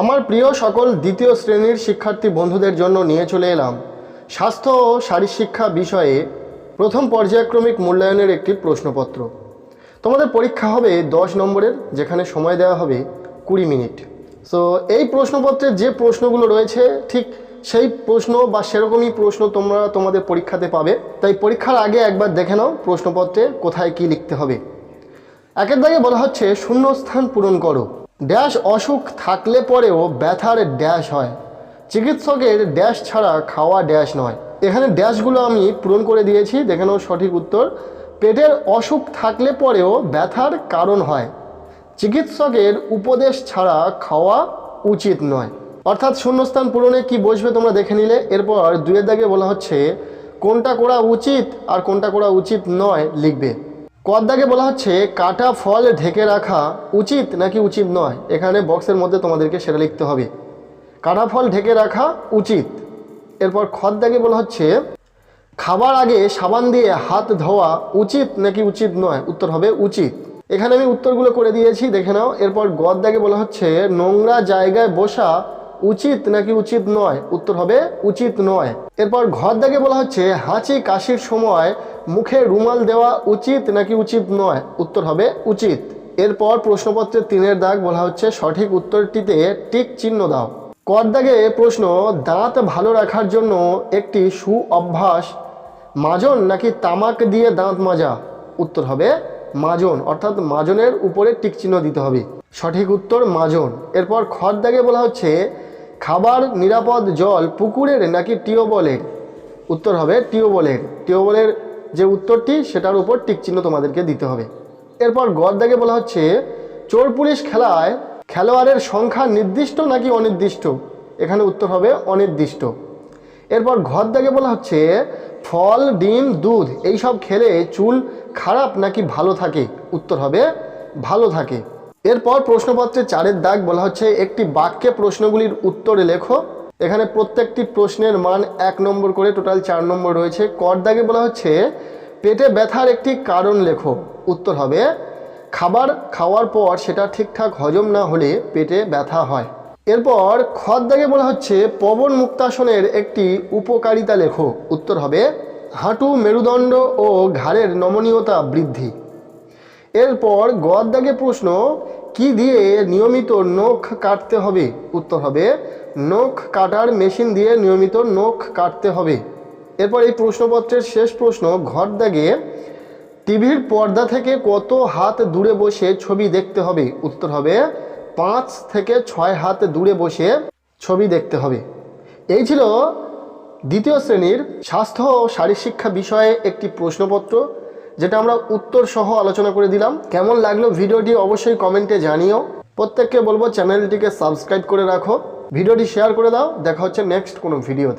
আমার প্রিয় সকল দ্বিতীয় শ্রেণীর শিক্ষার্থী বন্ধুদের জন্য নিয়ে চলে এলাম স্বাস্থ্য ও শারীরশিক্ষা বিষয়ে প্রথম পর্যায়ক্রমিক মূল্যায়নের একটি প্রশ্নপত্র। তোমাদের পরীক্ষা হবে 10 নম্বরের, যেখানে সময় দেওয়া হবে 20 মিনিট। সো এই প্রশ্নপত্রের যে প্রশ্নগুলো রয়েছে ঠিক সেই প্রশ্ন বা সেরকমই প্রশ্ন তোমরা তোমাদের পরীক্ষাতে পাবে। তাই পরীক্ষার আগে একবার দেখে নাও প্রশ্নপত্রে কোথায় কি লিখতে হবে। একের দাগে বলা হচ্ছে শূন্যস্থান পূরণ করো। ড্যাশ অসুখ থাকলে পরেও ব্যথার ড্যাশ হয়, চিকিৎসকের ড্যাশ ছাড়া খাওয়া ড্যাশ নয়। এখানে ড্যাশগুলো আমি পূরণ করে দিয়েছি, দেখে নাও সঠিক উত্তর। পেটের অসুখ থাকলে পরেও ব্যথার কারণ হয়, চিকিৎসকের উপদেশ ছাড়া খাওয়া উচিত নয়। অর্থাৎ শূন্যস্থান পূরণে কি বসবে তোমরা দেখে নিলে। এরপর 2 দাগে বলা হচ্ছে কোনটা করা উচিত আর কোনটা করা উচিত নয় লিখবে। কর দাগে বলা হচ্ছে কাটা ফল ঢেকে রাখা উচিত নাকি উচিত নয়। এখানে বক্সের মধ্যে তোমাদেরকে সেটা লিখতে হবে, কাটা ফল ঢেকে রাখা উচিত। এরপর খর দাগে বলা হচ্ছে খাবার আগে সাবান দিয়ে হাত ধোয়া উচিত নাকি উচিত নয়। উত্তর হবে উচিত। এখানে আমি উত্তরগুলো করে দিয়েছি, দেখে নাও। এরপর গর দাগে বলা হচ্ছে নোংরা জায়গায় বসা উচিত নাকি উচিত নয়। উত্তর হবে উচিত নয়। এরপর ঘর দাগে বলা হচ্ছে হাঁচি কাশির সময় মুখে রুমাল দেওয়া উচিত নাকি উচিত নয়। উত্তর হবে উচিত। এরপর প্রশ্নপত্রের 3 দাগ বলা হচ্ছে সঠিক উত্তরটিতে টিক চিহ্ন দাও। কর দাগে প্রশ্ন দাঁত ভালো রাখার জন্য একটি সু অভ্যাস মাজন নাকি তামাক দিয়ে দাঁত মাজা। উত্তর হবে মাজন, অর্থাৎ মাজনের উপরে টিক চিহ্ন দিতে হবে। সঠিক উত্তর মাজন। এরপর খর দাগে বলা হচ্ছে খাবার নিরাপদ জল পুকুরের নাকি টিউবওয়েলের। উত্তর হবে টিউবওয়েলের। টিউবওয়েলের যে উত্তরটি সেটার উপর টিক চিহ্ন তোমাদেরকে দিতে হবে। এরপর গর দাগে বলা হচ্ছে চোর পুলিশ খেলায় খেলোয়াড়ের সংখ্যা নির্দিষ্ট নাকি অনির্দিষ্ট। এখানে উত্তর হবে অনির্দিষ্ট। এরপর ঘর দাগে বলা হচ্ছে ফল ডিম দুধ এইসব খেলে চুল খারাপ নাকি ভালো থাকে। উত্তর হবে ভালো থাকে। এরপর প্রশ্নপত্রে 4 দাগ বলা হচ্ছে একটি বাক্যে প্রশ্নগুলির উত্তরে লেখো। এখানে প্রত্যেকটি প্রশ্নের মান 1 নম্বর করে, টোটাল 4 নম্বর রয়েছে। কর দাগে বলা হচ্ছে পেটে ব্যথার একটি কারণ লেখো। উত্তর হবে খাবার খাওয়ার পর সেটা ঠিকঠাক হজম না হলে পেটে ব্যথা হয়। এরপর খর দাগে বলা হচ্ছে পবন মুক্তাসনের একটি উপকারিতা লেখো। উত্তর হবে হাঁটু মেরুদণ্ড ও ঘাড়ের নমনীয়তা বৃদ্ধি। এরপর গর দাগে প্রশ্ন কি দিয়ে নিয়মিত নখ কাটতে হবে। উত্তর হবে নখ কাটার মেশিন দিয়ে নিয়মিত নখ কাটতে হবে। এরপর এই প্রশ্নপত্রের শেষ প্রশ্ন ঘর দাগে টিভির পর্দা থেকে কত হাত দূরে বসে ছবি দেখতে হবে। উত্তর হবে 5 থেকে 6 হাত দূরে বসে ছবি দেখতে হবে। এই ছিল দ্বিতীয় শ্রেণীর স্বাস্থ্য ও শারীরশিক্ষা বিষয়ে একটি প্রশ্নপত্র, যেটা আমরা উত্তর সহ আলোচনা করে দিলাম। কেমন লাগলো ভিডিওটি অবশ্যই কমেন্টে জানিও। প্রত্যেককে বলবো চ্যানেলটিকে সাবস্ক্রাইব করে রাখো, ভিডিওটি শেয়ার করে দাও। দেখা হচ্ছে নেক্সট কোনো ভিডিওতে।